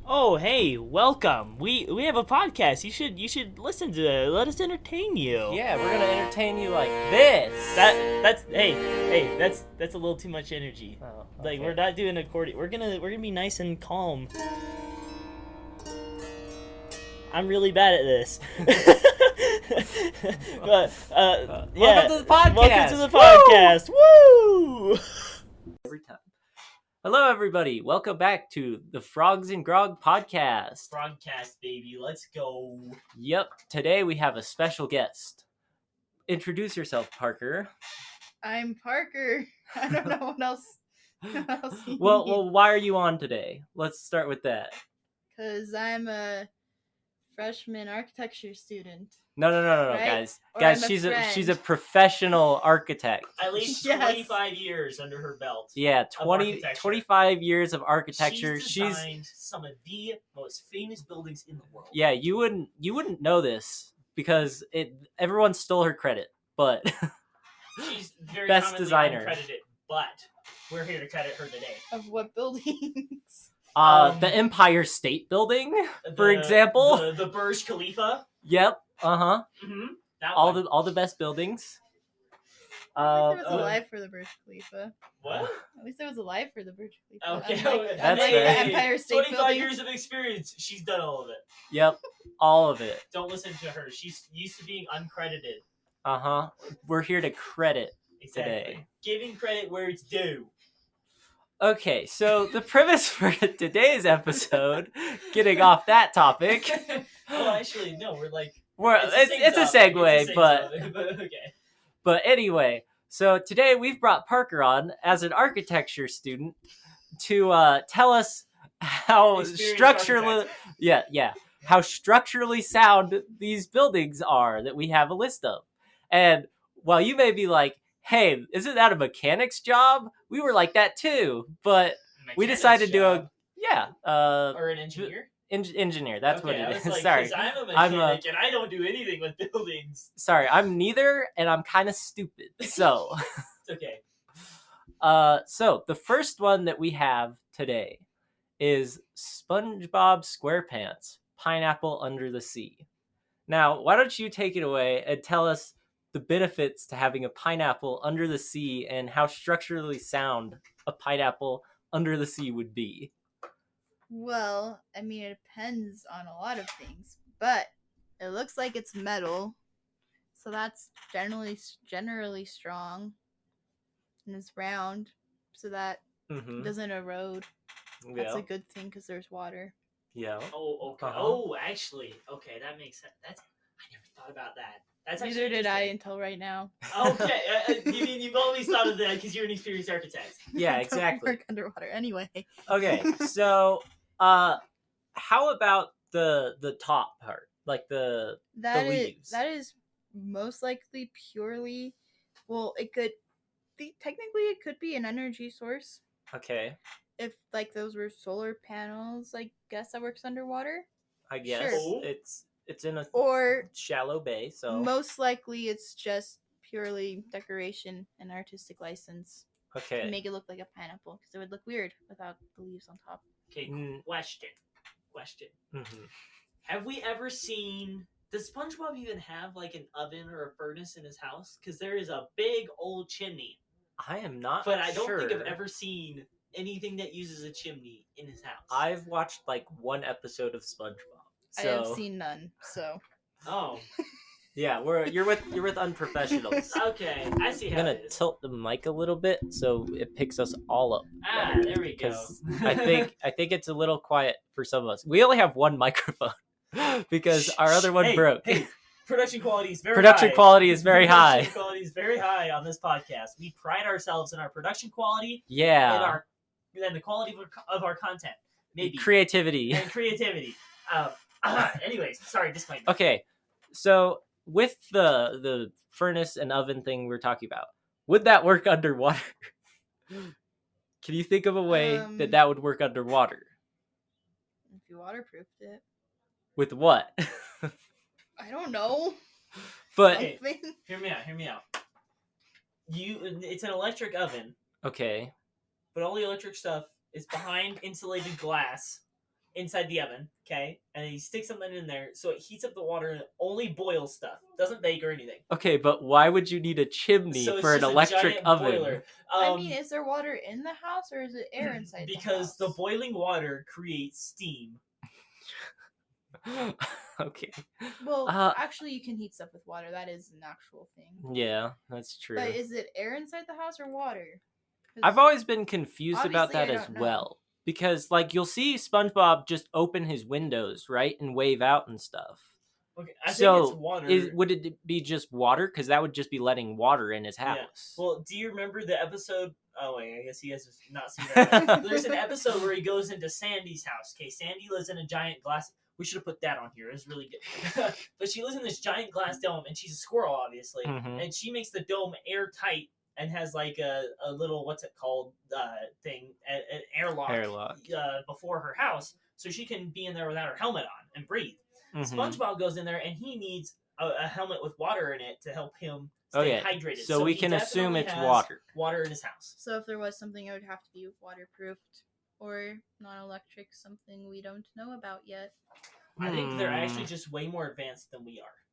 Oh, hey, welcome. We have a podcast. You should listen to it. Let us entertain you. Yeah, we're gonna entertain you like this. That's a little too much energy. Oh, Like okay. we're not doing accordion. We're gonna be nice and calm. I'm really bad at this. But yeah. Welcome to the podcast. Welcome to the podcast. Woo! Every time. Hello, everybody. Welcome back to the Frogs and Grog podcast. Broadcast, baby. Let's go. Yep. Today we have a special guest. Introduce yourself, Parker. I'm Parker. I don't know what else. Well, why are you on today? Let's start with that. Because I'm a freshman architecture student. No, Right? guys. Or Guys, I'm a she's a friend. professional architect. At least Yes. 25 years under her belt. Yeah, 20, architecture. 25 years of architecture. She's designed some of the most famous buildings in the world. Yeah, you wouldn't know this because everyone stole her credit, but She's very Best commonly designer. uncredited, but we're here to credit her today. Of what buildings? the Empire State Building, for example. the Burj Khalifa. Yep. Mm-hmm. All the best buildings. At least there was a live for the Burj Khalifa. What? At least there was a live for the Burj Khalifa. Okay, Unlike That's the fair. Empire State 25 Building. years of experience. She's done all of it. Yep. All of it. Don't listen to her. She's used to being uncredited. We're here to credit. Exactly. Today. Giving credit where it's due. Okay, so the premise for today's episode, getting off that topic. Well, actually, no. We're like. It's a segue, but okay. But anyway, so today we've brought Parker on as an architecture student to tell us how Experienced how structurally sound these buildings are that we have a list of. And while you may be like, hey, isn't that a mechanic's job? We were like that too, but we decided to or an engineer. Engineer. That's what I it was is. like, Sorry, 'cause I'm a I'm mechanic and I don't do anything with buildings. sorry. I'm neither, and I'm kind of stupid. So. It's okay. So the first one that we have today is SpongeBob SquarePants, Pineapple Under the Sea. Now, why don't you take it away and tell us the benefits to having a pineapple under the sea and how structurally sound a pineapple under the sea would be? Well, I mean, it depends on a lot of things, but it looks like it's metal, so that's generally strong, and it's round, so that Mm-hmm. doesn't erode. That's Yeah. a good thing because there's water. Yeah. Oh, okay. Uh-huh. Oh, actually, okay, that makes sense. I never thought about that. That's actually Neither did I interesting. until right now. Okay, you mean you've always thought of that because you're an experienced architect. Yeah, I don't exactly. work underwater anyway. Okay, so how about the top part, like the leaves? That is most likely purely. Well, it could be technically it could be an energy source Okay, if like those were solar panels. I guess that works underwater. I guess Sure. it's in a Or shallow bay, so most likely it's just purely decoration and artistic license to okay. make it look like a pineapple because it would look weird without the leaves on top. Okay, Mm. question. Mhm. Have we ever seen? Does SpongeBob even have like an oven or a furnace in his house? Because there is a big old chimney, I am not but I don't sure. think I've ever seen anything that uses a chimney in his house. I've watched like one episode of SpongeBob, I so have seen none, so Oh, yeah, you're with unprofessionals. okay. I see I'm how gonna it is. tilt the mic a little bit so it picks us all up. Ah, better, there we go. because I think it's a little quiet for some of us. We only have one microphone because our other one Hey, broke. hey, production quality is very Production high. quality is very high. Production quality is very high on this podcast. We pride ourselves in our production quality Yeah, and the quality of our content. Maybe creativity. and creativity. Anyways, sorry, disclaimer. Okay, so with the furnace and oven thing we're talking about, would that work underwater? Can you think of a way that would work underwater? if you waterproofed it, With what? I don't know. But Okay. Something. Hear me out. It's an electric oven, okay, but all the electric stuff is behind insulated glass inside the oven, okay, and he sticks something in there so it heats up the water and it only boils stuff, doesn't bake or anything. Okay, but why would you need a chimney So it's for an just a electric giant oven? boiler. I mean, is there water in the house or is it air inside because the the house? boiling water creates steam. Okay. Well, Uh, actually, you can heat stuff with water. That is an actual thing. Yeah, that's true. But is it air inside the house or water? 'Cause I've always been confused about obviously, that I as don't know. well. Because, like, you'll see SpongeBob just open his windows, right? And wave out and stuff. Okay, I think So, it's water. would it be just water? Because that would just be letting water in his Yeah. house. Well, do you remember the episode? Oh wait, I guess you guys have not seen that. There's an episode where he goes into Sandy's house. Okay, Sandy lives in a giant glass. We should have put that on here. It was really good. But she lives in this giant glass dome, and she's a squirrel, obviously. Mhm. And she makes the dome airtight and has like a little what's it called thing, an airlock, Airlock. Before her house, so she can be in there without her helmet on and breathe. Mhm. SpongeBob goes in there and he needs a helmet with water in it to help him stay Okay, hydrated. so we he can assume definitely it's has water. Water in his house. So if there was something, it would have to be waterproofed or non-electric, something we don't know about yet. I think they're Hmm. actually just way more advanced than we are.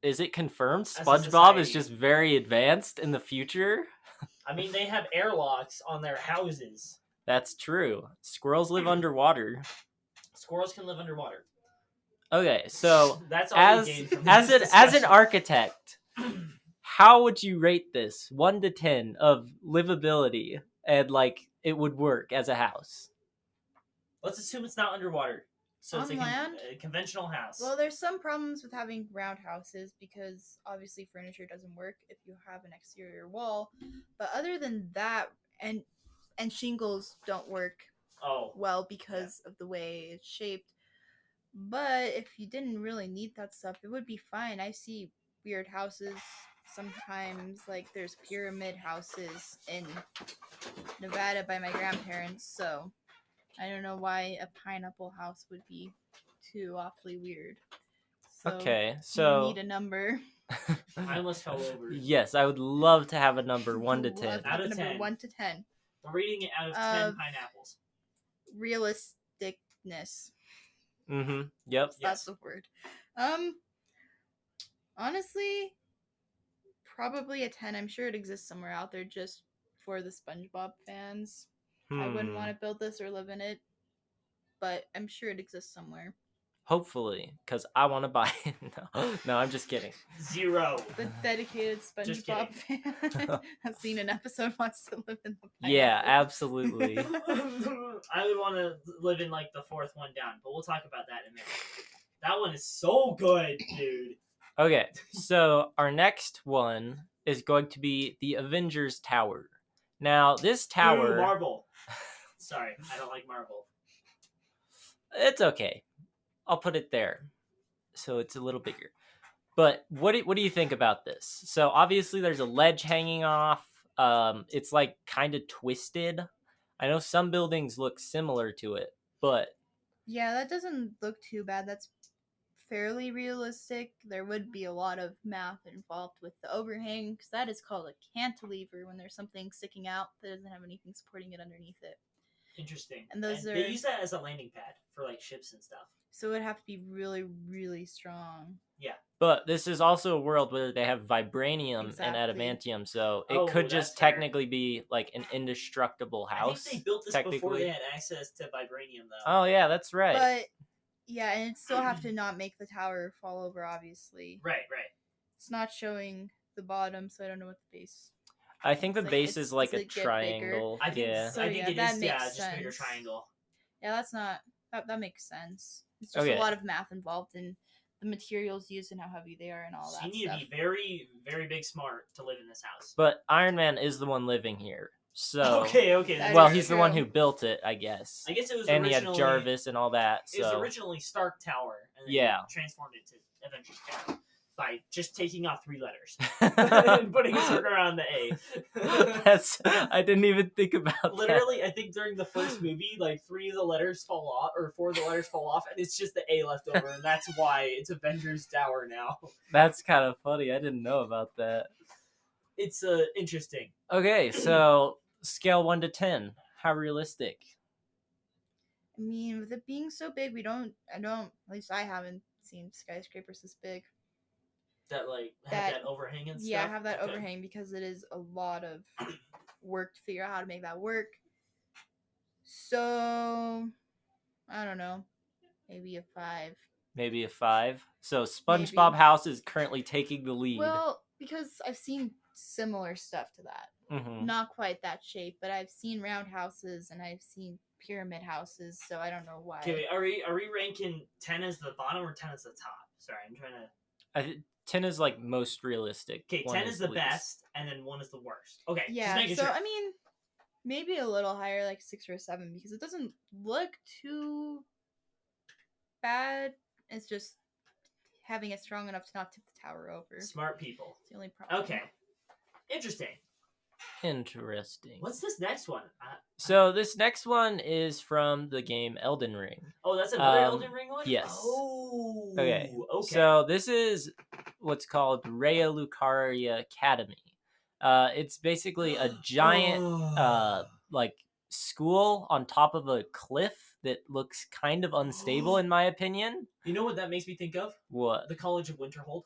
Is it confirmed As a SpongeBob is society. just very advanced in the future? I mean, they have airlocks on their houses. That's true. Squirrels live underwater. Squirrels can live underwater. Okay, so that's all as we gained from as this an discussion. architect, how would you rate this 1 to 10 of livability and like it would work as a house? Let's assume it's not underwater. So it's On land? a conventional house. Well, there's some problems with having round houses because obviously furniture doesn't work if you have an exterior wall. But other than that, and shingles don't work oh, well because of the way it's shaped. But if you didn't really need that stuff, it would be fine. I see weird houses sometimes, like there's pyramid houses in Nevada by my grandparents, so I don't know why a pineapple house would be too awfully weird. So Okay, you so need a number. I almost fell over. yes, I would love to have a number 1 to 10. Love to Out have of a number 10. 1 to 10. We're reading it out of 10 pineapples. Realisticness. Mm-hmm. Yep. That's the word. Honestly, probably a 10. I'm sure it exists somewhere out there just for the SpongeBob fans. I wouldn't want to build this or live in it, but I'm sure it exists somewhere. Hopefully, because I want to buy it. No, I'm just kidding. 0. The dedicated Just SpongeBob fan has seen an episode, wants to live in the Yeah, pineapple. absolutely. I would want to live in like the 4th one down, but we'll talk about that in a minute. That one is so good, dude. Okay, so our next one is going to be the Avengers Tower. Now, this tower... Ooh, Marvel. Sorry, I don't like Marvel. It's okay. I'll put it there. So it's a little bigger. But what do you think about this? So obviously there's a ledge hanging off. It's like kind of twisted. I know some buildings look similar to it, but Yeah, that doesn't look too bad. That's fairly realistic. There would be a lot of math involved with the overhang, because that is called a cantilever when there's something sticking out that doesn't have anything supporting it underneath it. Interesting. And those They are- use that as a landing pad for like ships and stuff. So it would have to be really, really strong. but this is also a world where they have vibranium Exactly. and adamantium, so it Oh, could that's just fair. technically be like an indestructible house. I think they built this before technically. they had access to vibranium, though. Oh yeah, that's right. But yeah, and it still have to not make the tower fall over, obviously. Right. It's not showing the bottom, so I don't know what the base. I think the Like, base it's- is like does a it get bigger? triangle. I think, Yeah. So, I think yeah, it that is, makes just a bigger sense. triangle. Yeah, that's not that makes sense. It's just Okay. a lot of math involved in the materials used and how heavy they are and all So that you need stuff. to be very, very big smart to live in this house. But Iron Man is the one living here. So Okay. That That's well, is he's the one true. who built it, I guess. I guess it was And he had originally Jarvis and all that. It was So originally Stark Tower, and then Yeah. transformed it to Avengers Tower by just taking off 3 letters and putting a circle around the A. I didn't even think about that. Literally, I think during the first movie, like 3 of the letters fall off, or 4 of the letters fall off, and it's just the A left over, and that's why it's Avengers Tower now. That's kind of funny. I didn't know about that. It's interesting. Okay, so scale 1 to 10. How realistic? I mean, with it being so big, at least I haven't seen skyscrapers this big. That like have that overhang and Yeah, stuff. have that Okay. overhang because it is a lot of work to figure out how to make that work. So, I don't know. Maybe a 5. Maybe a 5. So SpongeBob Maybe. House is currently taking the lead. Well, because I've seen similar stuff to that. Mhm. Not quite that shape, but I've seen round houses and I've seen pyramid houses, so I don't know why. Okay, wait, are we ranking 10 as the bottom or 10 as the top? Sorry, I'm trying to. 10 is like most realistic. Okay, 1 10 is the least. best, and then 1 is the worst. Okay, just Yeah, making so sure. I mean, maybe a little higher, like 6 or 7, because it doesn't look too bad. It's just having it strong enough to not tip the tower over. Smart people. It's the only problem. Okay, interesting. Interesting. What's this next one? So this next one is from the game Elden Ring. Oh, that's another Um, Elden Ring one? yes. Oh, Okay. okay. So this is what's called Raya Lucaria Academy. It's basically a giant like school on top of a cliff that looks kind of unstable in my opinion. You know what that makes me think of? What? The College of Winterhold.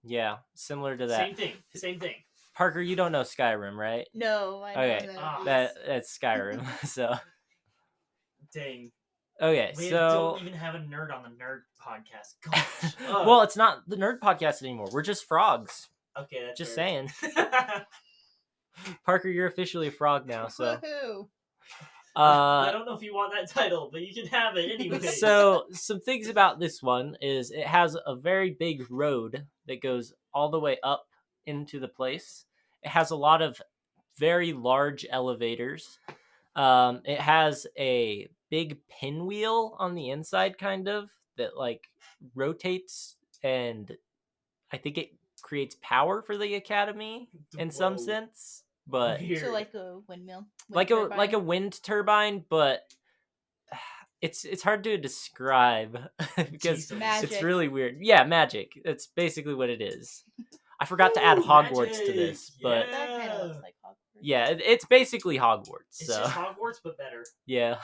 Yeah, similar to that. Same thing. Parker, you don't know Skyrim, right? No, I know Okay, that. that's Skyrim. So Dang. okay, We so don't even have a nerd on the nerd podcast. Gosh. well, it's not the nerd podcast anymore. We're just frogs. Okay, that's Just fair. saying. Parker, you're officially a frog now. So Woohoo! I don't know if you want that title, but you can have it anyway. So some things about this one is it has a very big road that goes all the way up into the place. It has a lot of very large elevators. It has a big pinwheel on the inside, kind of, that like rotates, and I think it creates power for the academy in some Whoa. sense. But Weird. So like a windmill, like a wind turbine, but it's hard to describe because Jesus. Magic. it's really weird. Yeah, magic. That's basically what it is. I forgot to add Hogwarts to this, but That kind of looks like Hogwarts. yeah, it's basically Hogwarts. It's So just Hogwarts, but better. yeah,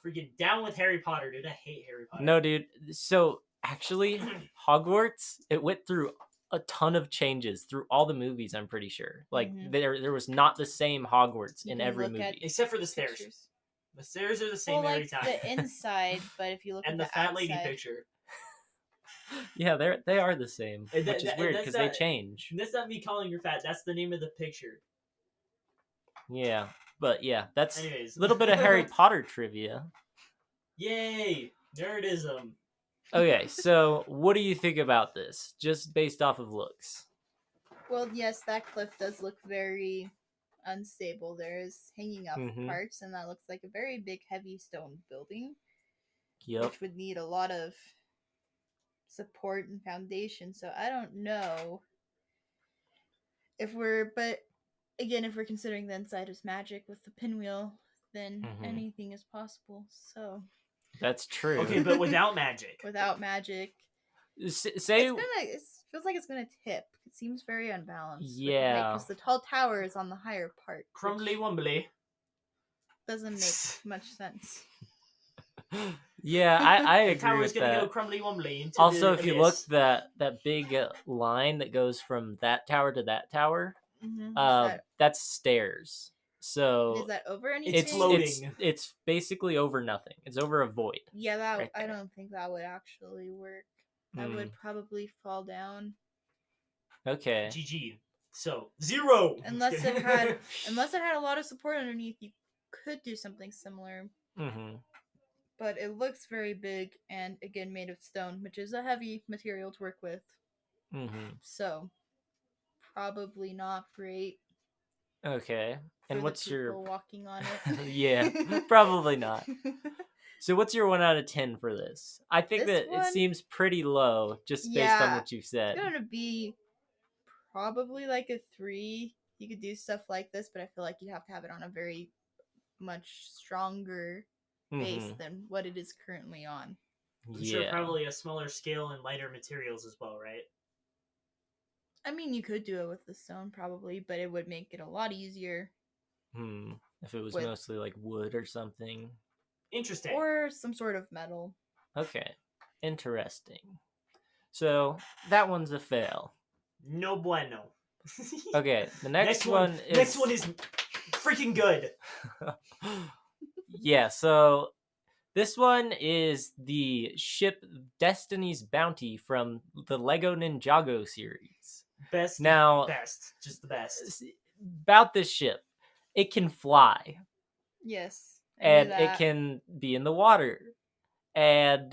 Freaking down with Harry Potter, dude. I hate Harry Potter. no, dude. So actually, Hogwarts it went through a ton of changes through all the movies. I'm pretty sure. Like Mhm. there was not the same Hogwarts You in can every look at movie. Except for the stairs. Pictures. The stairs are the same Well, every like time. the inside, but if you look and at the fat lady outside- picture. Yeah, they are the same, And which is weird that's because they not- change. That's not me calling her fat. That's the name of the picture. Yeah, but yeah, that's Anyways. a little bit of Harry Potter trivia. Yay! Nerdism. Okay, so what do you think about this, just based off of looks? Well, yes, that cliff does look very unstable. There's hanging up Mhm. parts, and that looks like a very big, heavy stone building, Yep. which would need a lot of support and foundation. So I don't know but again, if we're considering the inside is magic with the pinwheel, then Mhm. anything is possible. So That's true. Okay, but without magic. without magic, Say it feels like it's gonna tip. It seems very unbalanced. Yeah. because the tall tower is on the higher part. which Crumbly wumbly. doesn't make much sense. yeah, I The agree tower's with gonna that. go crumbly wumbly into Also, the if you look abyss. that big line that goes from that tower to that tower, Mm-hmm. that's stairs. So Is that over anything? It's floating. It's basically over nothing. It's over a void. Yeah, that right I there. don't think that would actually work. That Mm, would probably fall down okay. GG. So 0. unless it had a lot of support underneath. You could do something similar, hmm but it looks very big and again made of stone, which is a heavy material to work with. hmm So probably not great. Okay. And for what's the your people walking on it? Yeah, probably not. So what's your 1 out of 10 for this? I think This that one- it seems pretty low just based on Yeah, what you've said. It's gonna be probably like a 3. You could do stuff like this, but I feel like you have to have it on a very much stronger base Mhm. than what it is currently on. I'm sure Yeah. probably a smaller scale and lighter materials as well, right? I mean, you could do it with the stone probably, but it would make it a lot easier. If it was with- mostly like wood or something. Interesting. or some sort of metal. Okay, interesting. So that one's a fail. No bueno. Okay, the next one is next one is freaking good. yeah. So this one is the ship Destiny's Bounty from the Lego Ninjago series. Best. Now, just the best. about this ship, it can fly Yes. I knew and it that. can be in the water. And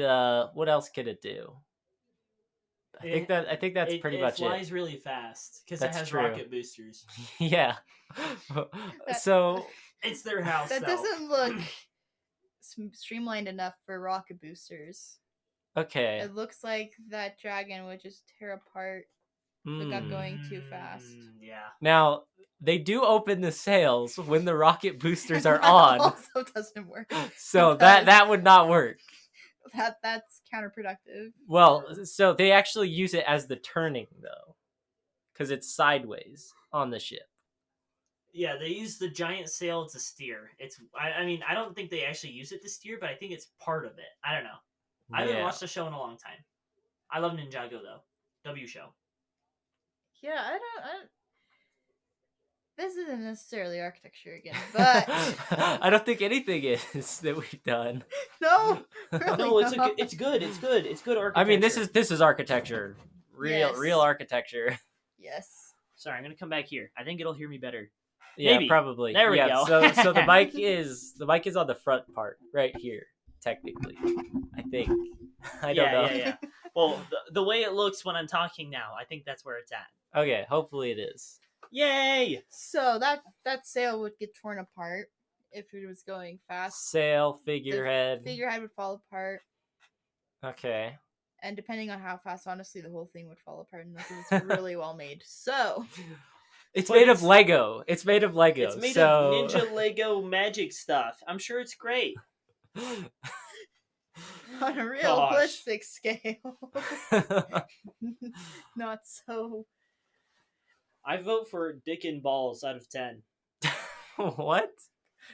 what else can it do? I think that's pretty much it. It flies really fast because it That's has true. rocket boosters. Yeah. That- So It's their house. That though. doesn't look streamlined enough for rocket boosters. okay. It looks like that dragon would just tear apart if it got Hmm. going too fast. Yeah. Now they do open the sails when the rocket boosters are That on, also doesn't work. so because that would not work. that's counterproductive. Well, so they actually use it as the turning though, because it's sideways on the ship. Yeah, they use the giant sail to steer. I mean, I don't think they actually use it to steer, but I think it's part of it. I don't know. I haven't Yeah. watched the show in a long time. I love Ninjago though. W show. Yeah, I don't. This isn't necessarily architecture again, but I don't think anything is that we've done. no, really No, not. it's good. It's good. It's good architecture. I mean, this is architecture, Yes. real architecture. Yes. Sorry, I'm gonna come back here. I think it'll hear me better. Yeah, Maybe. probably. There we yeah, go. So the mic is on the front part right here, technically. I think. I don't know. Yeah. Well, the way it looks when I'm talking now, I think that's where it's at. Okay, hopefully it is. Yay! So that sail would get torn apart if it was going fast. Sail, The figurehead. figurehead would fall apart, Okay. and depending on how fast, honestly, the whole thing would fall apart unless it was really well made. So It's But made of it's- Lego. It's made of Lego. It's made so... of Ninja Lego magic stuff. I'm sure it's great. on a realistic scale, not so. I vote for Dick and Balls out of 10. What?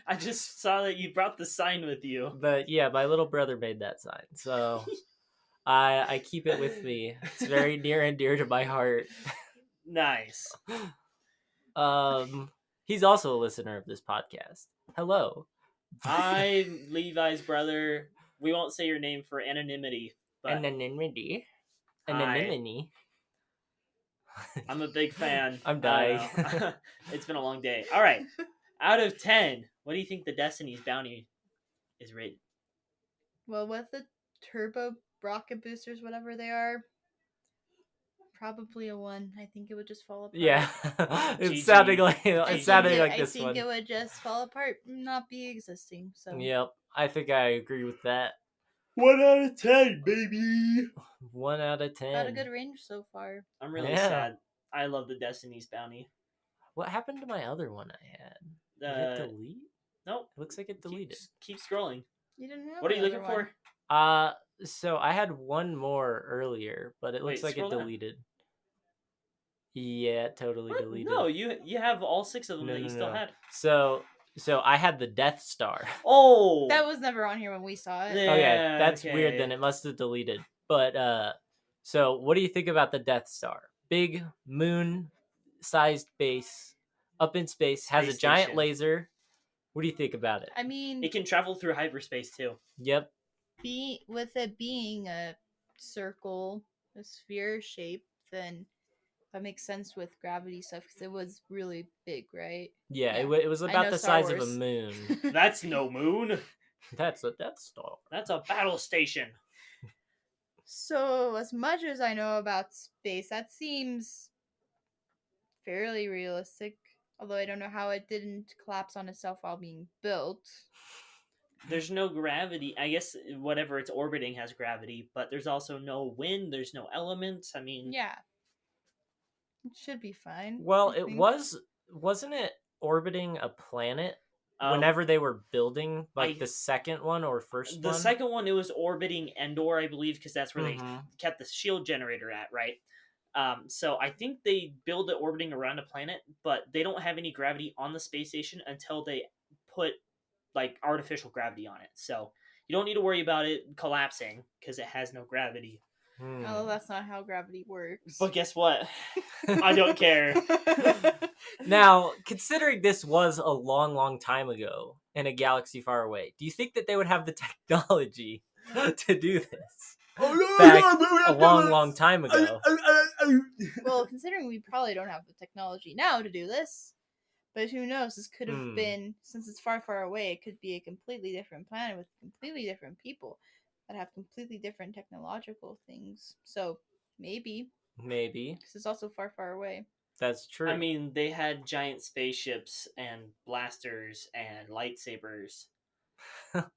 I just saw that you brought the sign with you. But yeah, my little brother made that sign, so I keep it with me. It's very near and dear to my heart. Nice. He's also a listener of this podcast. Hello. I'm Levi's brother. We won't say your name for anonymity, but Anonymity. Hi. Anonymity. I'm a big fan. I'm I don't dying. know. It's been a long day. All right. Out of 10, what do you think the Destiny's Bounty is rated? Well, with the turbo rocket boosters, whatever they are, probably a 1. I think it would just fall apart. Yeah. GG. Sounding like I it's sounding think like I this think one. it would just fall apart, not be existing. So Yep. I think I agree with that. 1 out of 10, baby. 1 out of 10. got a good range so far. I'm really Yeah. sad. I love the Destiny's Bounty. What happened to my other one I had? Did it delete? Nope. It looks like it deleted. Keep scrolling. You didn't have. What are you looking another for? one. So I had one more earlier, but it looks Wait, like it scroll down. deleted. Yeah, it totally What? deleted. No, you have all 6 of them No, that you no, still no. had. So I had the Death Star. Oh! That was never on here when we saw it. Yeah. Okay, that's weird. okay. Then it must have deleted. But so what do you think about the Death Star? Big moon-sized base, up in space, has a Space giant station. laser. What do you think about it? I mean, It can travel through hyperspace too. Yep. with it being a circle, a sphere shape, then that makes sense with gravity stuff because it was really big, right? Yeah, Yeah. It was I about know the Star size of a Wars. moon. That's no moon. That's a Death Star. That's a battle station. So, as much as I know about space, that seems fairly realistic. Although I don't know how it didn't collapse on itself while being built. There's no gravity. I guess whatever it's orbiting has gravity, but there's also no wind. There's no elements. I mean, Yeah. It should be fine. Well, I it think. wasn't it orbiting a planet um, whenever they were building like I- the second one or first the one? second one, it was orbiting Endor, I believe, because that's where they Mhm. kept the shield generator at, right? So I think they build it orbiting around a planet, but they don't have any gravity on the space station until they put like artificial gravity on it. So you don't need to worry about it collapsing because it has no gravity. Oh, that's not how gravity works. But guess what? I don't care. Now, considering this was a long, long time ago in a galaxy far away, do you think that they would have the technology to do this back a long, long time ago? Well, considering we probably don't have the technology now to do this, but who knows? This could have been, since it's far, far away, it could be a completely different planet with completely different people that have completely different technological things. So maybe, because it's also far, far away. That's true. I mean, they had giant spaceships and blasters and lightsabers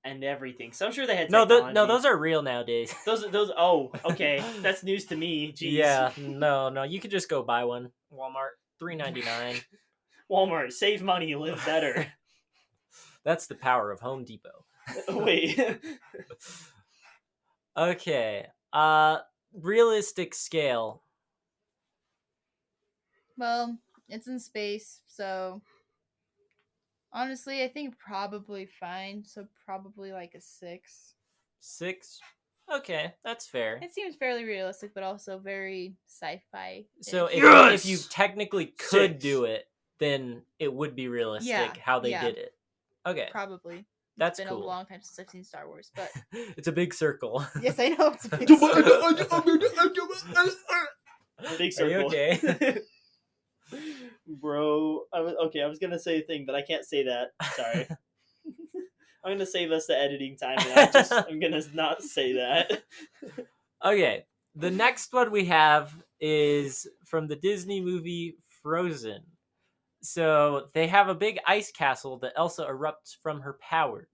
and everything. So I'm sure they had technology. no, those are real nowadays. Those. Oh, okay. That's news to me. Jeez. Yeah, no, you could just go buy one. Walmart, $3.99. Walmart, save money, live better. That's the power of Home Depot. Wait. Okay. Realistic scale. Well, it's in space, so honestly, I think probably fine. So probably like a 6. 6. Okay, that's fair. It seems fairly realistic, but also very sci-fi. So Yes! if you technically could 6. do it, then it would be realistic Yeah, how they yeah. did it. Okay, Probably. that's It's been cool. a long time since I've seen Star Wars, but It's a big circle. yes, I know it's a big Big Are you circle. okay? Bro, I was gonna say a thing, but I can't say that. Sorry. I'm gonna save us the editing time, and I'm gonna not say that. Okay, the next one we have is from the Disney movie Frozen. So they have a big ice castle that Elsa erupts from her powers.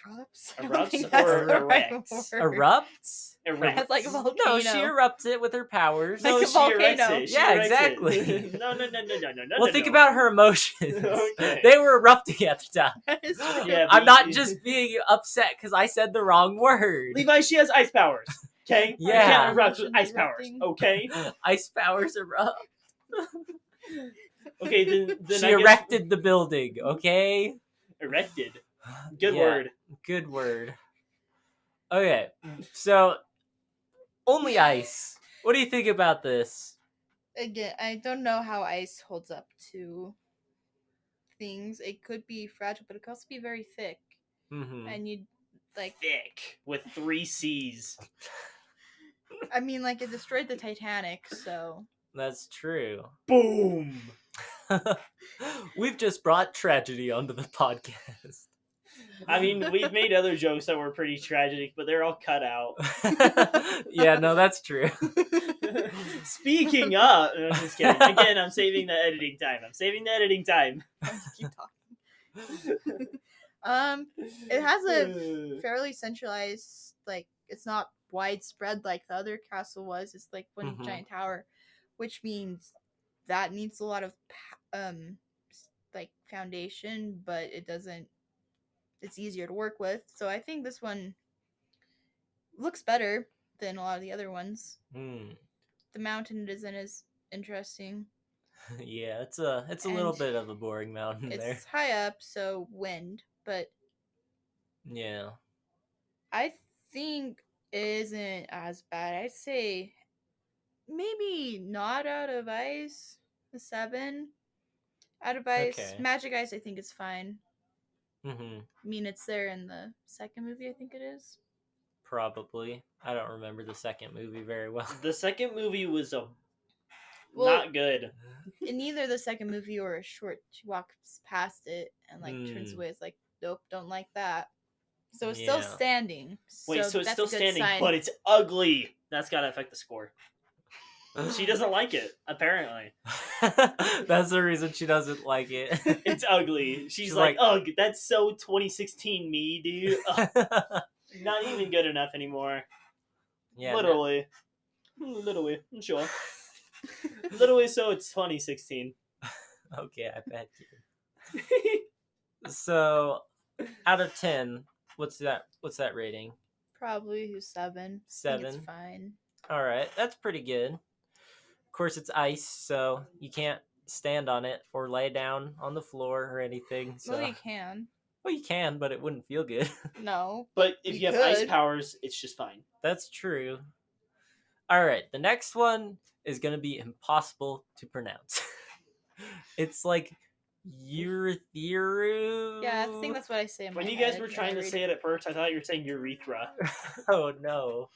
Erupts? Erupts or erects? Erupts? Erect. That's like a volcano. No, she erupts it with her powers. Like No, a she erects volcano. it. She Yeah, erects exactly. it. No. Well, think about her emotions. Okay. They were erupting at the time. That is true. Yeah, I'm but not you- just being upset because I said the wrong word. Levi, she has ice powers. Okay. Yeah. You can't erupt with ice Erupting. powers. Okay. Ice powers erupt. Okay. Then She I guess- erected the building, okay? Erected. Good Yeah, word. Good word. Okay, so only ice. What do you think about this? Again, I don't know how ice holds up to things. It could be fragile, but it could also be very thick. Mm-hmm. And you'd like, Thick with 3 C's. I mean, like it destroyed the Titanic, so That's true. Boom. We've just brought tragedy onto the podcast. I mean, we've made other jokes that were pretty tragic, but they're all cut out. Yeah, no, that's true. Speaking of, no, just kidding. Again, I'm saving the editing time. keep talking. It has a fairly centralized, like it's not widespread like the other castle was. It's like one Mhm. giant tower, which means that needs a lot of like foundation, but it doesn't. It's easier to work with, so I think this one looks better than a lot of the other ones. Hmm. The mountain isn't as interesting. Yeah, it's a little And bit of a boring mountain It's there. high up, so wind, but Yeah. I think it isn't as bad. I'd say maybe not out of ice, a 7. Out of ice, Okay. magic ice, I think is fine. Mm-hmm. I mean, it's there in the second movie, I think it is. Probably. I don't remember the second movie very well. The second movie was Well- not good. In either the second movie or a short, she walks past it and like turns away. It's like, nope, don't like that. So it's still Yeah. standing. Wait, so it's that's still a good standing, sign. but it's ugly. That's gotta affect the score. She doesn't like it, apparently. That's the reason she doesn't like it. It's ugly. She's She's like, like- ugh, that's so 2016 me, dude. Ugh, not even good enough anymore. Yeah. no- Literally. Sure. Literally, so it's 2016. Okay, I bet you. So, out of 10, what's that rating? Probably who's 7. I think 7. it's fine. All right, that's pretty good. Of course, it's ice, so you can't stand on it or lay down on the floor or anything. So, Well, you can. Well, you can, but it wouldn't feel good. No. But if you have ice could. powers, it's just fine. That's true. All right, the next one is going to be impossible to pronounce. It's like Urithiru. Yeah, I think that's what I say. In When my you guys head were when I trying to read say it at first, I thought you were saying urethra. Oh no.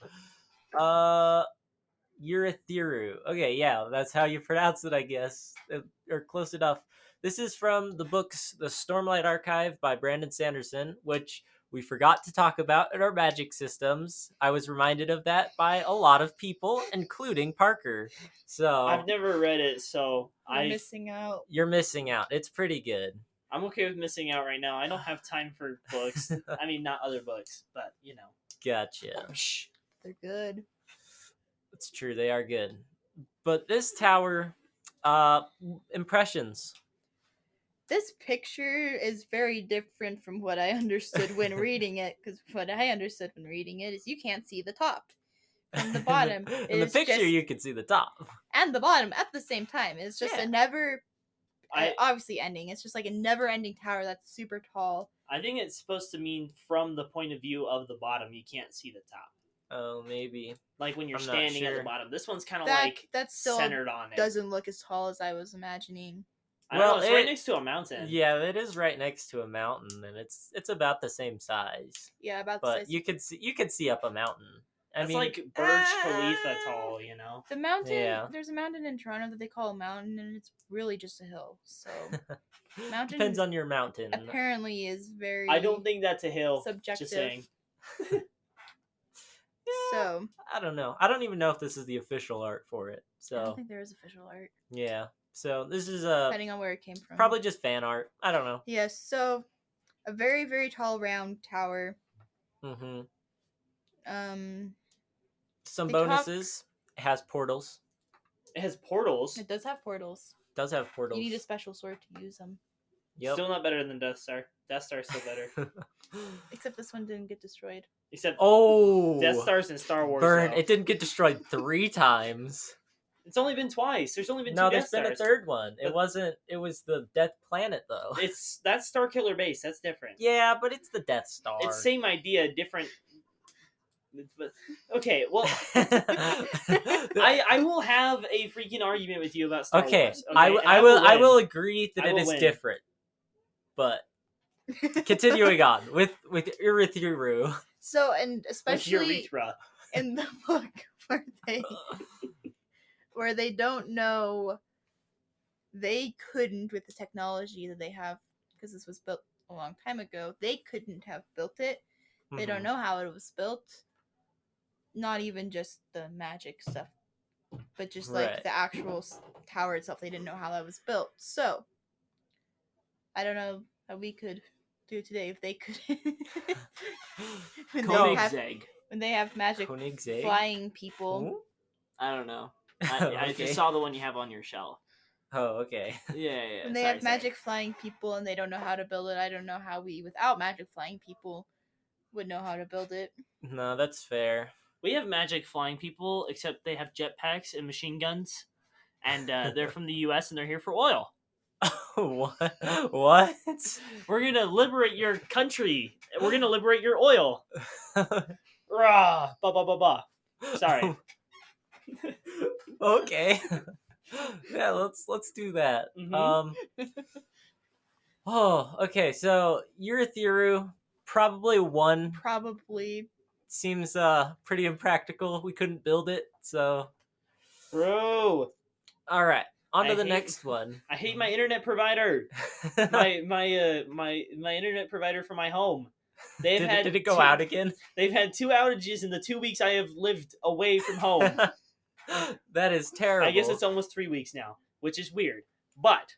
Urithiru. Okay, yeah, that's how you pronounce it, I guess. Or close enough. This is from the books The Stormlight Archive by Brandon Sanderson, which we forgot to talk about in our magic systems. I was reminded of that by a lot of people, including Parker. So I've never read it, so You're missing out. you're missing out. It's pretty good. I'm okay with missing out right now. I don't have time for books. I mean, not other books, but you know. Gotcha. They're good. It's true, they are good. But this tower, impressions. This picture is very different from what I understood when reading it, because what I understood when reading it is you can't see the top from the bottom. In the It's picture, just- you can see the top. and the bottom at the same time. It's just Yeah. a never, I- obviously ending. It's just like a never-ending tower that's super tall. I think it's supposed to mean from the point of view of the bottom, you can't see the top. Oh, maybe. Like when you're I'm not standing at sure. the bottom. This one's kind of That like that still centered on it. doesn't look as tall as I was imagining. I don't Well, know. It's right it- next to a mountain. Yeah, it is right next to a mountain, and it's about the same size. Yeah, about the But size. you can see up a mountain. I It's mean, like Burj Khalifa tall, you know? The mountain. Yeah. There's a mountain in Toronto that they call a mountain, and it's really just a hill. So mountain depends on your mountain. apparently is very. I don't think that's a hill. subjective. Just saying. So I don't know. I don't even know if this is the official art for it. I don't So think there is official art, yeah. So this is depending on where it came from. probably just fan art. I don't know. Yes. So a very very tall round tower. Hmm. Some They talk- bonuses. It has portals. It has portals. It does have portals. Does have portals. You need a special sword to use them. Yep. Still not better than Death Star. Death Star's still better. Except this one didn't get destroyed. Except Oh, Death Star's in Star Wars. burn! though. It didn't get destroyed 3 times. It's only been twice. There's only been No, two there's Death been a Stars. third one. It But- wasn't. It was the Death Planet though. That's Star Killer Base. That's different. Yeah, but it's the Death Star. It's same idea, different. But okay, well, I will have a freaking argument with you about Star okay, Wars. I and will win. agree that I it will is win. different. But continuing on with Urithiru. So and With especially urethra. in the book where they don't know, they couldn't with the technology that they have because this was built a long time ago. They couldn't have built it. They don't Mhm. know how it was built. Not even just the magic stuff, but just like Right. the actual tower itself. They didn't know how that was built. So I don't know how we could do today if they could. when, No. they have, Koenigsegg. when they have magic Koenigsegg? flying people. Ooh. I don't know. I I Okay. just saw the one you have on your shelf. Oh, okay. Yeah. When they have magic flying people and they don't know how to build it, I don't know how we, without magic flying people, would know how to build it. No, that's fair. We have magic flying people, except they have jetpacks and machine guns, and they're from the U.S. and they're here for oil. What? What? We're gonna liberate your country. We're gonna liberate your oil. Rah! Ba ba ba ba. Sorry. Okay. Yeah, let's do that. Mhm. Oh, okay. So Urithiru, probably one. Probably. Seems pretty impractical. We couldn't build it, so Bro, all right. On to I the hate- next one. I hate my internet provider. my internet provider for my home. They've had did it go two- out again? They've had 2 outages in the 2 weeks I have lived away from home. That is terrible. I guess it's almost 3 weeks now, which is weird, but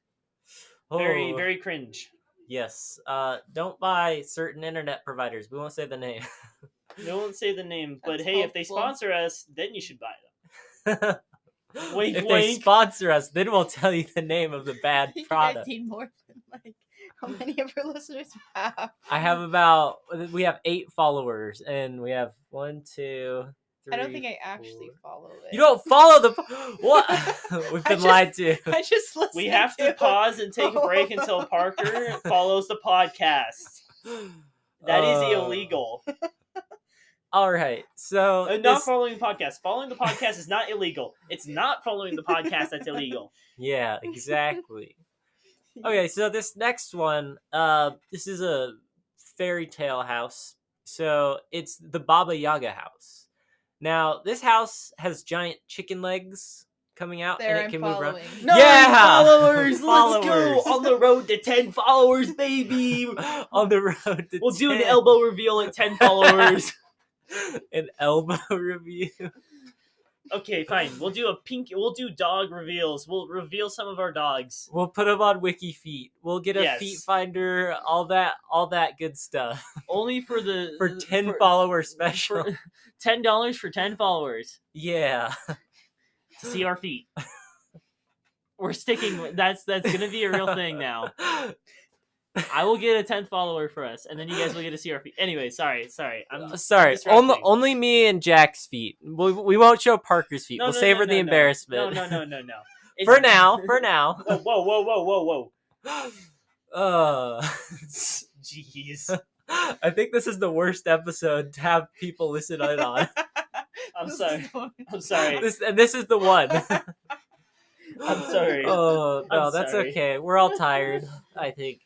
very Oh, very cringe. yes. Don't buy certain internet providers. We won't say the name. No one say the name, but That's hey, if they helpful. sponsor us, then you should buy them. Wink, If they wink. sponsor us, then we'll tell you the name of the bad You guys product. need more than like how many of our listeners have. I have we have 8 followers, and we have 1, 2, 3. I don't think I actually 4. follow it. You don't follow the what? We've I been just- lied to. I just listen. We have to pause and take a break until Parker follows the podcast. That is illegal. All right, so Not following the podcast. Following the podcast is not illegal. It's not following the podcast that's illegal. yeah, exactly. Okay, so this next one, this is a fairy tale house. So it's the Baba Yaga house. Now, this house has giant chicken legs coming out, There, and it I'm can move around. following. Yeah! followers! Let's Followers. go! On the road to 10 followers, baby! On the road to We'll do an 10. elbow reveal at 10 followers. An elbow review. Okay, fine. We'll do dog reveals. We'll reveal some of our dogs. We'll put them on Wiki Feet. We'll get a Yes. feet finder, all that good stuff Only for the for 10 follower special. for $10 for 10 followers Yeah. to see our feet. We're sticking with that's gonna be a real thing now. I will get a 10th follower for us, and then you guys will get to see our feet. Anyway, sorry. I'm Sorry, disrupting. only me and Jack's feet. We won't show Parker's feet. we'll savor the embarrassment. No. For now. Whoa. Jeez. I think this is the worst episode to have people listen in on. I'm sorry. This is the one. I'm sorry. Oh no, I'm that's sorry. okay. We're all tired, I think.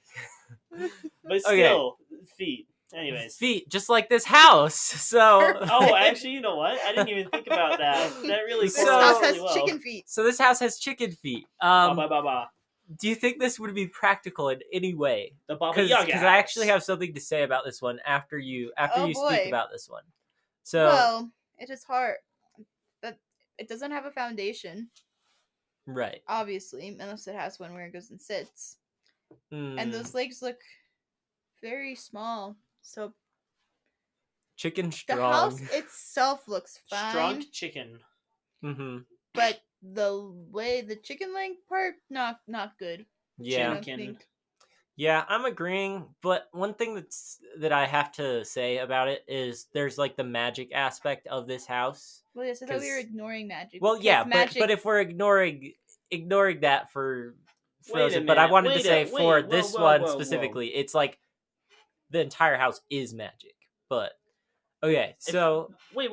But still, feet. Anyways. Feet, just like this house. So Oh, actually, you know what? I didn't even think about that. That really This So- house really has chicken feet. So this house has chicken feet. Ba. Do you think this would be practical in any way? The Baba Because Yaga I actually house. have something to say about this one after you Oh, speak boy. about this one. So Well, it is hard. But it doesn't have a foundation, right. obviously, unless it has one where it goes and sits. And Mm, those legs look very small. So chicken the strong. house itself looks fine. Strong chicken. Mm-hmm. But the way the chicken leg part, not good. Yeah. don't Chicken. think- Yeah, I'm agreeing, but one thing that I have to say about it is there's like the magic aspect of this house. Well, yes, I thought we were 'Cause- ignoring magic. Well, because yeah, magic, but if we're ignoring that for Wait a Frozen, but I minute, wanted to wait say a- for wait, whoa, this whoa, one whoa, whoa. specifically, it's like the entire house is magic. But okay, so Wait.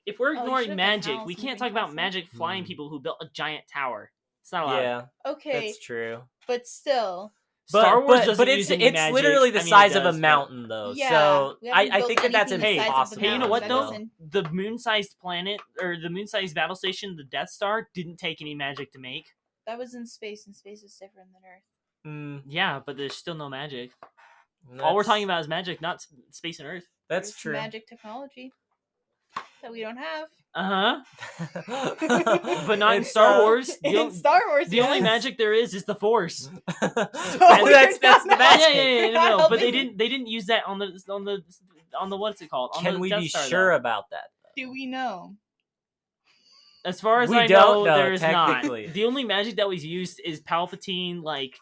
If we're Oh, you ignoring should've magic, house we and can't bring talk about house in. magic flying Hmm. people who built a giant tower. It's not allowed. yeah, okay, that's true. but still, Star Wars doesn't but use it's any magic. literally the I mean, it size of a does, but- mountain though. Yeah, so we haven't I built think that's anything the size of the impossible. Hey, you know what That though? doesn't- The moon-sized planet or the moon-sized battle station, the Death Star, didn't take any magic to make. that was in space, and space is different than Earth. Mm, Yeah, but there's still no magic. All we're that's- talking about is magic, not space and Earth. That's There's true. Magic technology that we don't have. Uh huh. but But not in Star Wars. The, in on- Star Wars, the only yes. magic there is the Force. So And we're that's not the not- magic. No, not but they helping. didn't use that on the what's it called? On Can the we Death be Star, sure though. about that? Do we know? As far as We I don't know, there is not. technically. The only magic that was used is Palpatine like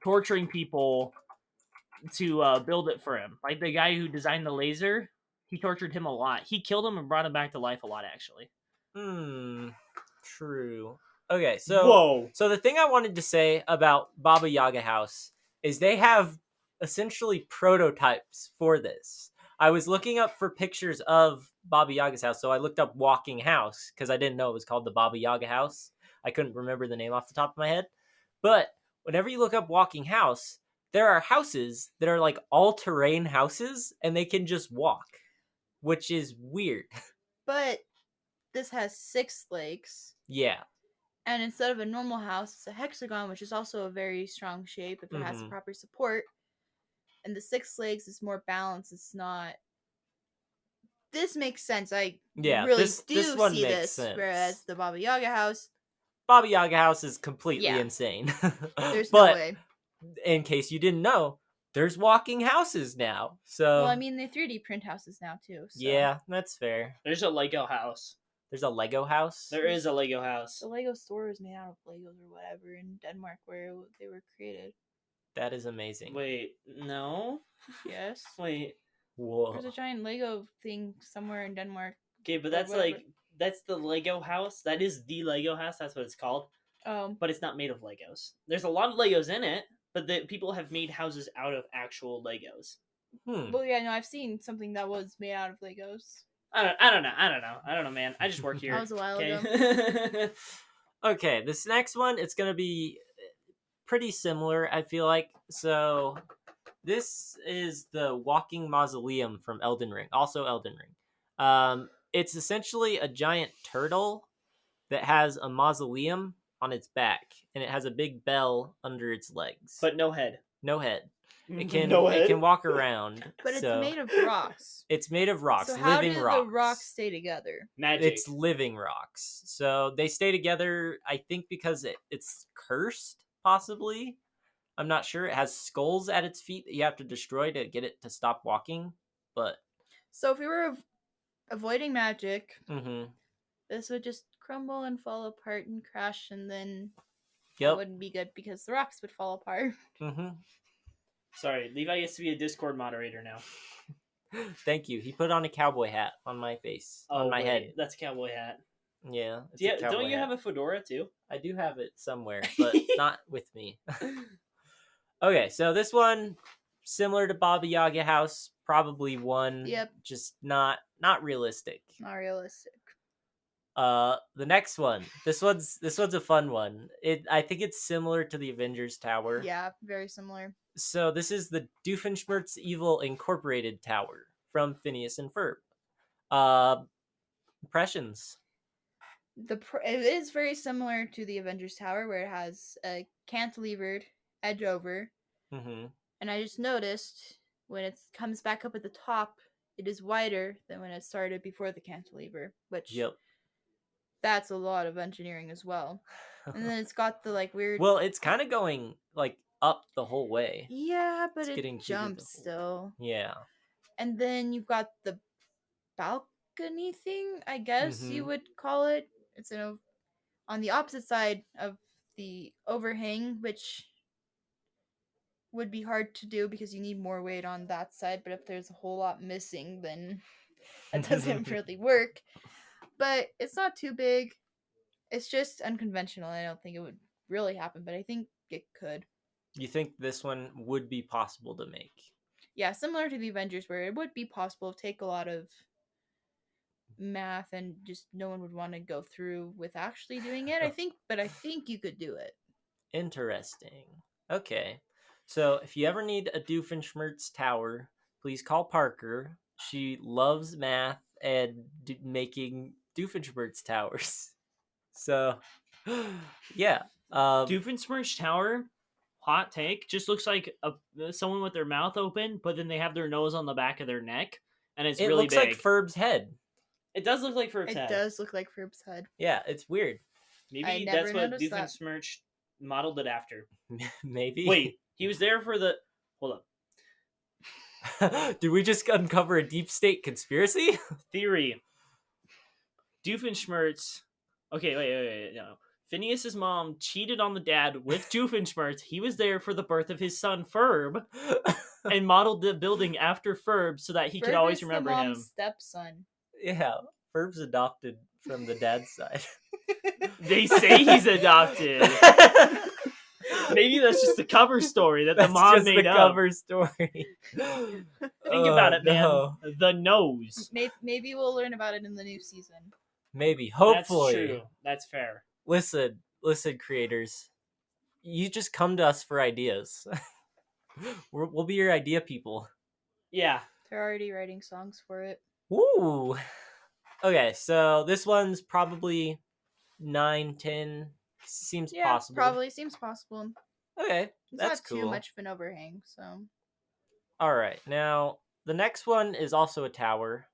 torturing people to build it for him. Like the guy who designed the laser, he tortured him a lot. He killed him and brought him back to life a lot, actually. True. Okay, so Whoa. so the thing I wanted to say about Baba Yaga House is they have essentially prototypes for this. I was looking up for pictures of Baba Yaga's house, so I looked up Walking House because I didn't know it was called the Baba Yaga House. I couldn't remember the name off the top of my head. But whenever you look up Walking House, there are houses that are like all-terrain houses and they can just walk, which is weird. But this has 6 legs, Yeah. and instead of a normal house, it's a hexagon, which is also a very strong shape if it has the Mhm. proper support. And the 6 legs is more balanced. It's not. This makes sense. I Yeah, really this do one see makes this. sense. Whereas the Baba Yaga house, Baba Yaga House is completely Yeah. insane. there's but no way. in case you didn't know, there's walking houses now. So Well, I mean, they 3D print houses now too. So. yeah, that's fair. There's a Lego house. There's a Lego house. There is a Lego house. The Lego store is made out of Legos or whatever in Denmark where they were created. That is amazing. Wait, no? Yes. Wait. Whoa. There's a giant Lego thing somewhere in Denmark. Okay, but Or that's whatever. like that's the Lego house. That is the Lego house. That's what it's called. But it's not made of Legos. There's a lot of Legos in it, but the people have made houses out of actual Legos. Well, yeah, no, I've seen something that was made out of Legos. I don't know, man. I just work here. That was a while ago. Okay, this next one, it's gonna be pretty similar, I feel like. So this is the walking mausoleum from Elden Ring, also Elden Ring. It's essentially a giant turtle that has a mausoleum on its back, and it has a big bell under its legs. But no head. No head. It head? can walk around. But it's so made of rocks. it's made of rocks, So how living do rocks. the rocks stay together? Magic. It's living rocks. So they stay together, I think, because it's cursed, possibly. I'm not sure. It has skulls at its feet that you have to destroy to get it to stop walking. But So if we were avoiding magic, mm-hmm. this would just crumble and fall apart and crash, and then that Yep. wouldn't be good because the rocks would fall apart. Mm-hmm. Sorry, Levi gets to be a Discord moderator now. Thank you. He put on a cowboy hat on my face, on my head. That's a cowboy hat. Yeah. It's Yeah, a cowboy don't you hat. have a fedora too? I do have it somewhere, but not with me. Okay, so this one, similar to Baba Yaga House, probably one. Yep. Just not realistic. Not realistic. The next one. This one's a fun one. I think it's similar to the Avengers Tower. Yeah, very similar. So this is the Doofenshmirtz Evil Incorporated Tower from Phineas and Ferb. Impressions. It is very similar to the Avengers Tower, where it has a cantilevered edge over. Mm-hmm. And I just noticed when it comes back up at the top, it is wider than when it started before the cantilever, which Yep. that's a lot of engineering as well. And then it's got the like weird. Well, it's kind of going like up the whole way. Yeah, but It's getting it bigger jumps the still. Yeah. And then you've got the balcony thing, I guess you would call it. It's on the opposite side of the overhang, which would be hard to do because you need more weight on that side. But if there's a whole lot missing, then that doesn't really work. But it's not too big. It's just unconventional. I don't think it would really happen, but I think it could. You think this one would be possible to make? Yeah, similar to the Avengers, where it would be possible to take a lot of math and just no one would want to go through with actually doing it. I think you could do it. Interesting. Okay. So if you ever need a Doofenshmirtz tower, please call Parker. She loves math and making Doofenshmirtz towers. So, yeah. Doofenshmirtz Tower, hot take, just looks like someone with their mouth open, but then they have their nose on the back of their neck, and it's it really looks big. like Ferb's head. It does look like Ferb's head. It does look like Ferb's head. Yeah, it's weird. Maybe that's what Doofenshmirtz modeled it after. Maybe. Wait, he was there for the... Hold up. Did we just uncover a deep state conspiracy? Theory. Doofenshmirtz... Okay, wait, no. Phineas's mom cheated on the dad with Doofenshmirtz. He was there for the birth of his son, Ferb, and modeled the building after Ferb so that he could always remember the him. mom's stepson. Yeah, Ferb's adopted from the dad's side. They say he's adopted. Maybe that's just the cover story that the mom just made the up. cover story. Think about it, man. No. The nose. Maybe we'll learn about it in the new season. Maybe, hopefully. That's true. That's fair. Listen, creators. You just come to us for ideas. We'll be your idea people. Yeah. They're already writing songs for it. Woo! Okay, so this one's probably 9, 10. Seems possible. Probably seems possible. Okay, It's that's not cool. too much of an overhang, so. All right, now the next one is also a tower.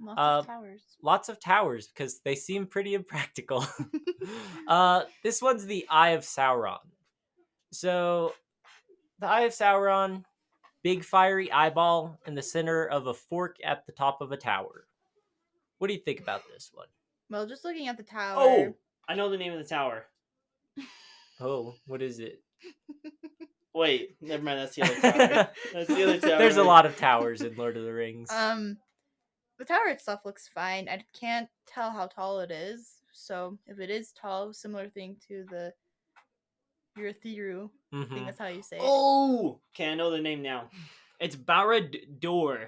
Lots of towers. Lots of towers because they seem pretty impractical. This one's the Eye of Sauron. So, the Eye of Sauron, big fiery eyeball in the center of a fork at the top of a tower. What do you think about this one? Well, just looking at the tower. Oh, I know the name of the tower. Oh, what is it? Wait, never mind. That's the other tower. That's the other tower. There's a lot of towers in Lord of the Rings. The tower itself looks fine. I can't tell how tall it is. So if it is tall, similar thing to the Urithiru. I think that's how you say it. Oh, okay. I know the name now. It's Barad-dûr,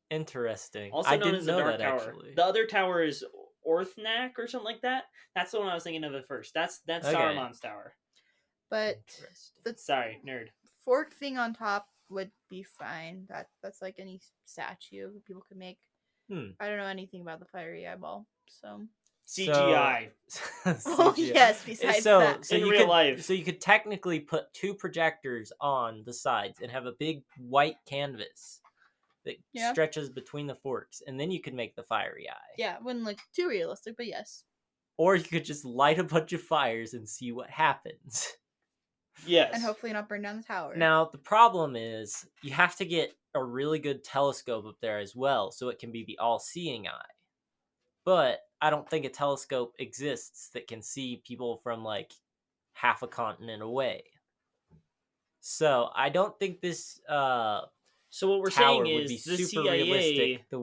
Interesting. also I known didn't as the know Dark that Tower. actually. The other tower is Orthnak or something like that. That's the one I was thinking of at first. That's Okay. Saruman's tower. But Interesting. the Sorry, nerd. fork thing on top would be fine. That's like any statue people could make. Hmm. I don't know anything about the fiery eyeball, so. CGI. Oh CGI. yes. Besides so that, so In you real could, life. so you could technically put 2 projectors on the sides and have a big white canvas that Yeah. stretches between the forks, and then you could make the fiery eye. yeah, it wouldn't look too realistic, but yes. Or you could just light a bunch of fires and see what happens. Yes. And hopefully not burn down the tower. Now the problem is you have to get a really good telescope up there as well, so it can be the all-seeing eye. But I don't think a telescope exists that can see people from like half a continent away. So I don't think this So what we're tower saying would be is the super CIA. realistic. The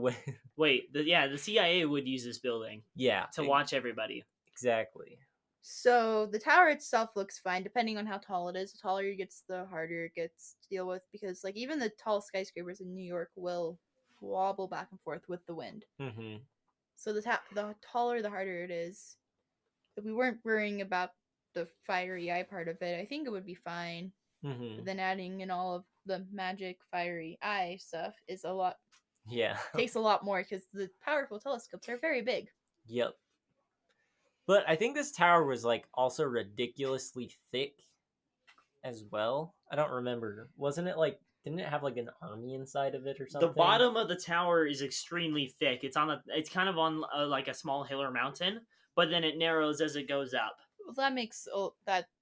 way, The CIA would use this building yeah, to watch everybody. exactly. So the tower itself looks fine, depending on how tall it is. The taller it gets, the harder it gets to deal with, because like even the tall skyscrapers in New York will wobble back and forth with the wind. Mm-hmm. So the taller, the harder it is. If we weren't worrying about the fiery eye part of it, I think it would be fine. Mm-hmm. But then adding in all of the magic fiery eye stuff is Yeah. takes a lot more, because the powerful telescopes are very big. Yep. But I think this tower was like also ridiculously thick as well. I don't remember. Wasn't it like, didn't it have like an army inside of it or something? The bottom of the tower is extremely thick. It's kind of on like a small hill or mountain, but then it narrows as it goes up. Well, that makes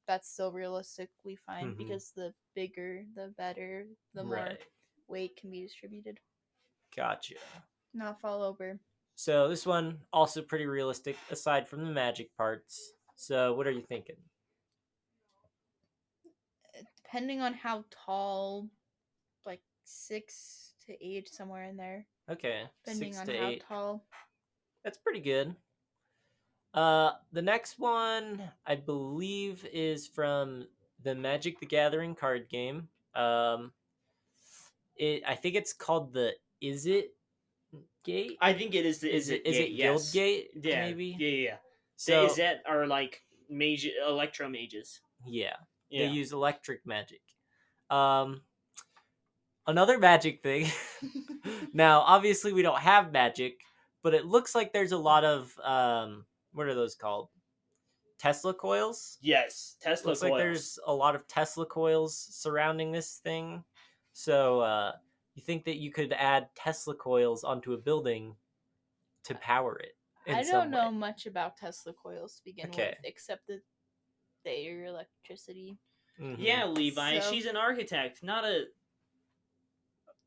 that's still realistically fine, Mhm. because the bigger, the better, the more Right. weight can be distributed, Gotcha. not fall over. So this one also pretty realistic aside from the magic parts. So what are you thinking? Depending on how tall, like 6 to 8, somewhere in there. Okay. Depending 6 on to how 8. tall. That's pretty good. The next one I believe is from the Magic the Gathering card game. I think it's called the Is It Gate? I think it is the Is it Gate, Guild yes. Gate? Yeah, Maybe. yeah. So The Izzet are like mage electro mages. yeah, Yeah. they use electric magic. Another magic thing. Now, obviously, we don't have magic, but it looks like there's a lot of what are those called? Tesla coils. Yes, Tesla Looks coils. like there's a lot of Tesla coils surrounding this thing. So you think that you could add Tesla coils onto a building to power it? in I some don't know way? much about Tesla coils to begin Okay. with, except that they are electricity. Mhm. Yeah, Levi, So- she's an architect, not a.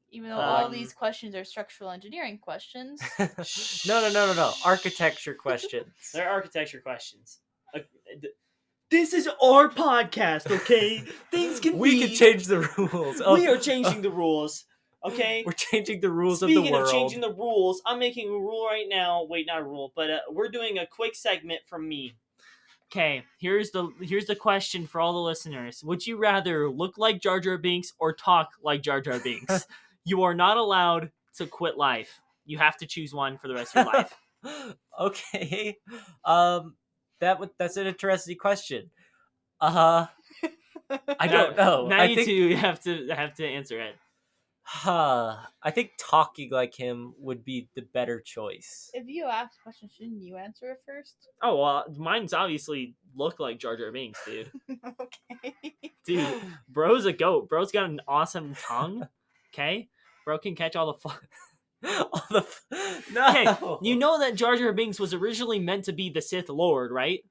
Even though all Um, these questions are structural engineering questions. No. Architecture questions. They're architecture questions. This is our podcast, okay? Things can We be. can change the rules. We are changing the rules, okay? We're changing the rules Speaking of the world. changing the rules, I'm making a rule right now. Wait, not a rule, but we're doing a quick segment from me. Okay, here's the question for all the listeners. Would you rather look like Jar Jar Binks or talk like Jar Jar Binks? You are not allowed to quit life. You have to choose one for the rest of your life. Okay. That's an interesting question. I don't know. Now I you think two have to answer it. I think talking like him would be the better choice. If you ask a question, shouldn't you answer it first? Oh well, mine's obviously look like Jar Jar Binks, dude. Okay. Dude, bro's a goat. Bro's got an awesome tongue. Okay, bro can catch all the fun. No. Okay, you know that Jar Jar Binks was originally meant to be the Sith Lord, right?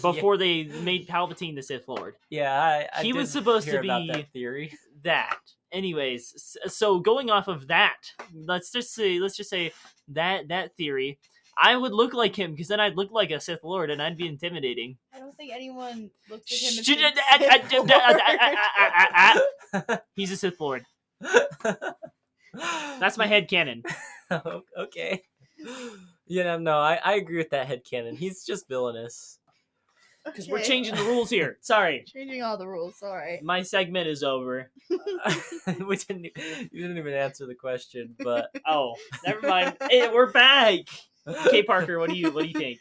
Before they made Palpatine the Sith Lord. Yeah, I He was did supposed to hear about be- that theory. That. Anyways, so going off of that, let's just say that theory, I would look like him because then I'd look like a Sith Lord and I'd be intimidating. I don't think anyone looks at him as He's a Sith Lord. That's my headcanon. Okay. Yeah, no, I agree with that headcanon. He's just villainous. Because we're Okay. changing the rules here. Sorry. Changing all the rules. All right. My segment is over. You didn't even answer the question, but Oh, never mind. Hey, we're back. Okay, Parker, what do you think?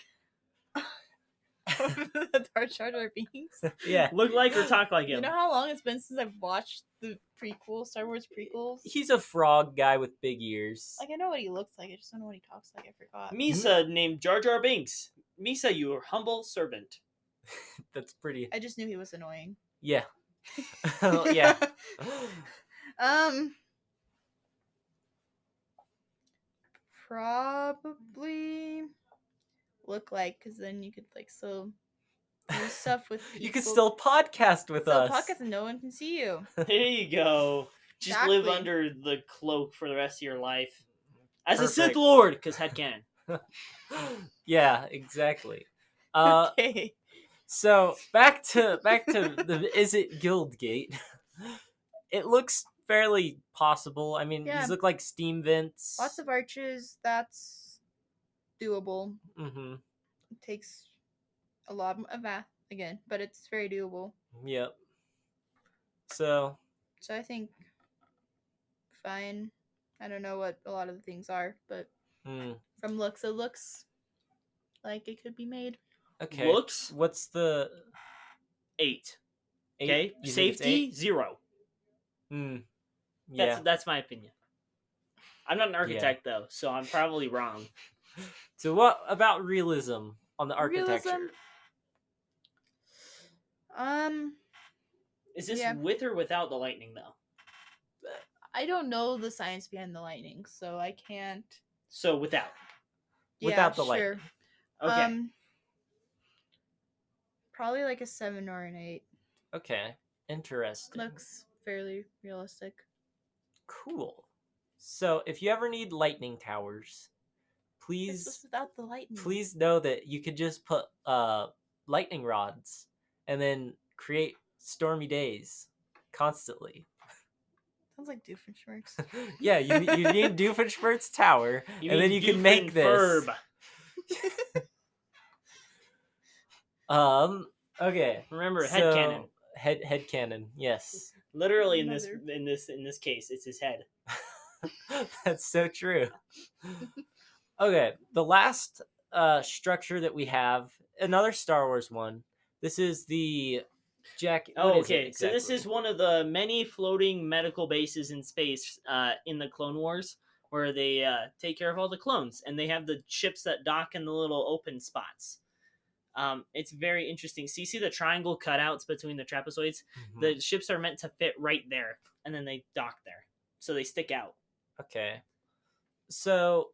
The Dark Jar Jar Binks. yeah, Look like or talk like him? You know how long it's been since I've watched the Star Wars prequels? he's a frog guy with big ears. Like, I know what he looks like, I just don't know what he talks like. I forgot. Misa named Jar Jar Binks. Misa, your humble servant. That's pretty. I just knew he was annoying. Yeah. yeah. Probably look like, because then you could like still do stuff with people. You can still podcast with us. podcast and no one can see you. There you go. Just live Exactly. under the cloak for the rest of your life. As a Sith Perfect. Lord, because headcanon. yeah, exactly. Okay. So back to the Is It Guildgate? It looks fairly possible. I mean, Yeah. these look like steam vents. Lots of arches. That's doable. Mm-hmm. It takes a lot of math again, but it's very doable. Yep. So So I think fine. I don't know what a lot of the things are, but from looks, it looks like it could be made. okay. Looks What's the 8. 8? Okay, You think it's safety 8? 0. Yeah. That's my opinion. I'm not an architect though, so I'm probably wrong. So what about realism on the architecture? Realism? Is this Yeah. with or without the lightning though? I don't know the science behind the lightning, so I can't. So without. Without the sure. lightning. Okay. Probably like a 7 or an 8. Okay. Interesting. Looks fairly realistic. Cool. So if you ever need lightning towers, This please was without the lightning. please know that you could just put lightning rods and then create stormy days constantly. Sounds like Doofenshmirtz. yeah, you need Doofenshmirtz Tower, You and then mean you can make this. Doofenferb. Okay. Remember, So, headcanon. Head cannon. Yes. Literally in Mother. this case, it's his head. That's so true. Okay, the last structure that we have, another Star Wars one. This is the Jack. Oh, what is it okay. So this exactly? is one of the many floating medical bases in space in the Clone Wars, where they take care of all the clones, and they have the ships that dock in the little open spots. It's very interesting. So you see the triangle cutouts between the trapezoids? Mhm. The ships are meant to fit right there, and then they dock there. So they stick out. Okay. So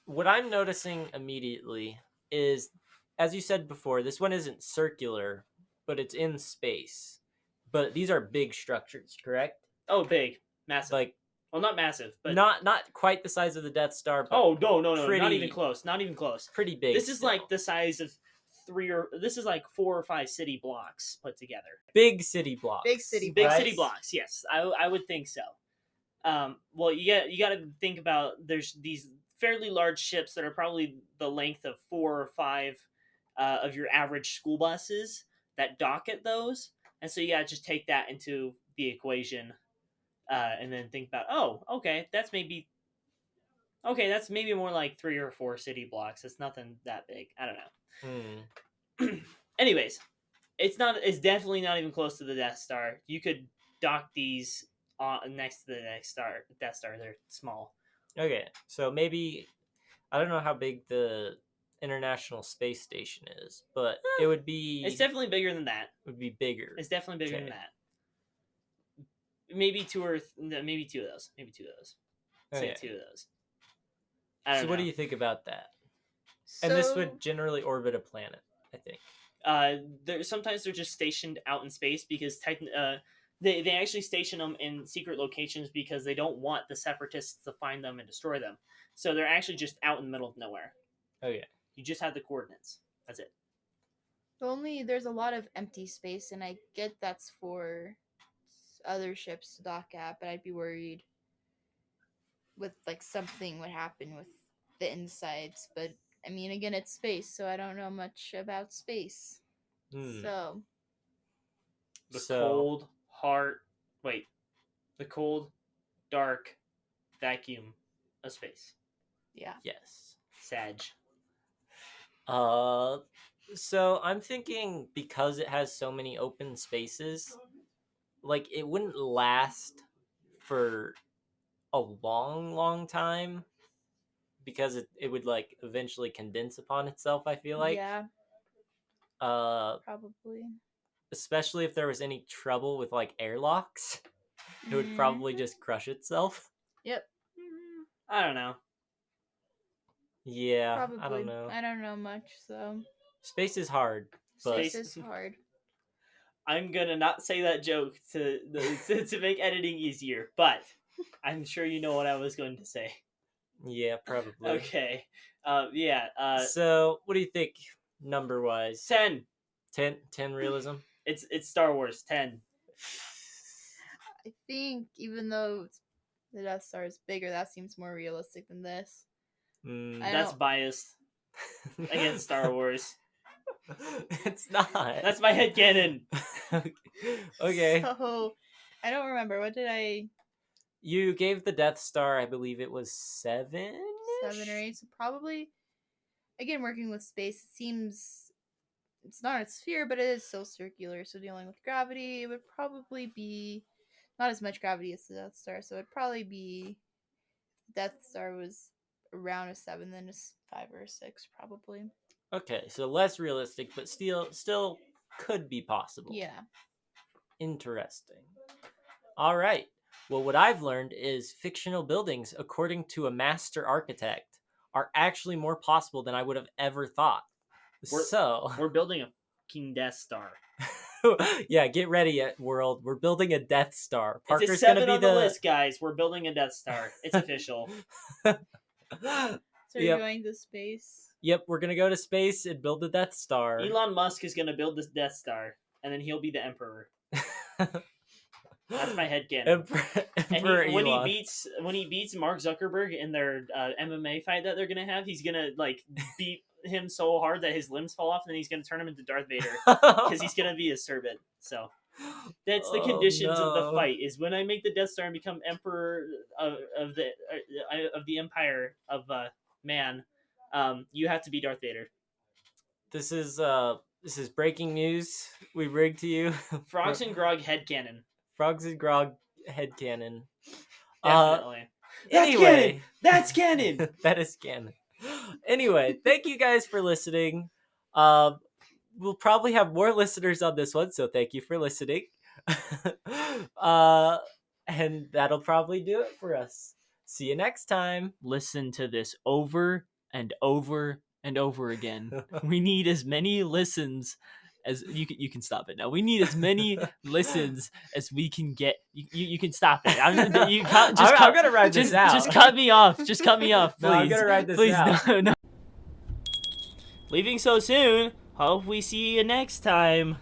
what I'm noticing immediately is, as you said before, this one isn't circular, but it's in space. But these are big structures, correct? Oh, big. Massive. Like, well, not massive, but... not quite the size of the Death Star, but Oh, no. Not pretty- even close. Not even close. pretty big. This is still. like the size of 4 or 5 city blocks put together. big city blocks. Big city Big blocks. city blocks, yes. I would think so. Well, you got to think about, there's these fairly large ships that are probably the length of 4 or 5 of your average school buses that dock at those, and so you got to just take that into the equation, and then think about, that's maybe more like 3 or 4 city blocks. It's nothing that big. I don't know. Anyways, it's definitely not even close to the Death Star. You could dock these next to the Death Star. They're small. Okay, so maybe, I don't know how big the International Space Station is, but it would be. It's definitely bigger than that. Would be bigger. It's definitely bigger than Okay. that. Maybe two of those. Say Okay. 2 of those. I don't So know. what do you think about that? So, And this would generally orbit a planet, I think. Sometimes they're just stationed out in space because they actually station them in secret locations because they don't want the Separatists to find them and destroy them. So they're actually just out in the middle of nowhere. Okay. You just have the coordinates. That's it. there's a lot of empty space, and I get that's for other ships to dock at, but I'd be worried with like something would happen with the insides. But I mean, again, it's space, so I don't know much about space. So The So- cold, dark vacuum of space. yeah. Yes. Sag. So I'm thinking because it has so many open spaces, like it wouldn't last for a long time because it would like eventually condense upon itself, I feel like. Yeah, Uh probably. especially if there was any trouble with like airlocks, it would probably Mhm. just crush itself. Yep. I don't know. Yeah, Probably. I don't know. I don't know much, so Space is hard, but space is hard. I'm gonna not say that joke to make editing easier, but I'm sure you know what I was going to say. yeah, probably. Okay. Yeah. So, what do you think number wise? 10. 10 realism? It's Star Wars 10. I think even though the Death Star is bigger, that seems more realistic than this. Mm, I That's don't- biased against Star Wars. it's not. That's my headcanon. Okay. So I don't remember. What did I You gave the Death Star, I believe it was 7? 7 or 8? So probably again working with space, it seems it's not a sphere, but it is still circular. So dealing with gravity, it would probably be not as much gravity as the Death Star. So it'd probably be Death Star was around a 7, then a 5 or a 6, probably. Okay, so less realistic, but still could be possible. Yeah. Interesting. All right. Well, what I've learned is fictional buildings, according to a master architect, are actually more possible than I would have ever thought. We're building a fucking Death Star. yeah, get ready, world. We're building a Death Star. It's a Parker's 7 gonna be on the list, guys. We're building a Death Star. It's official. So Yep. you're going to space. Yep, we're gonna go to space and build the Death Star. Elon Musk is gonna build this Death Star, and then he'll be the Emperor. That's my headcanon. Emperor When Elon. he beats Mark Zuckerberg in their MMA fight that they're gonna have, he's gonna like beat him so hard that his limbs fall off, and then he's gonna turn him into Darth Vader because he's gonna be a servant. So that's the Oh, conditions of the no. fight. Is when I make the Death Star and become Emperor of the Empire of Man, you have to be Darth Vader. This is breaking news. We bring to you Frogs and Grog headcanon. Frogs and Grog headcanon. Definitely. Anyway, That's canon. that is canon. Anyway, thank you guys for listening. We'll probably have more listeners on this one, so thank you for listening. And that'll probably do it for us. See you next time. Listen to this over and over and over again. We need as many listens as you can stop it now. We need as many listens as we can get. You can stop it. I'm gonna ride this out. Just cut me off. Just cut me off, please. No, I'm gonna ride this Please, out. no. Leaving so soon. Hope we see you next time.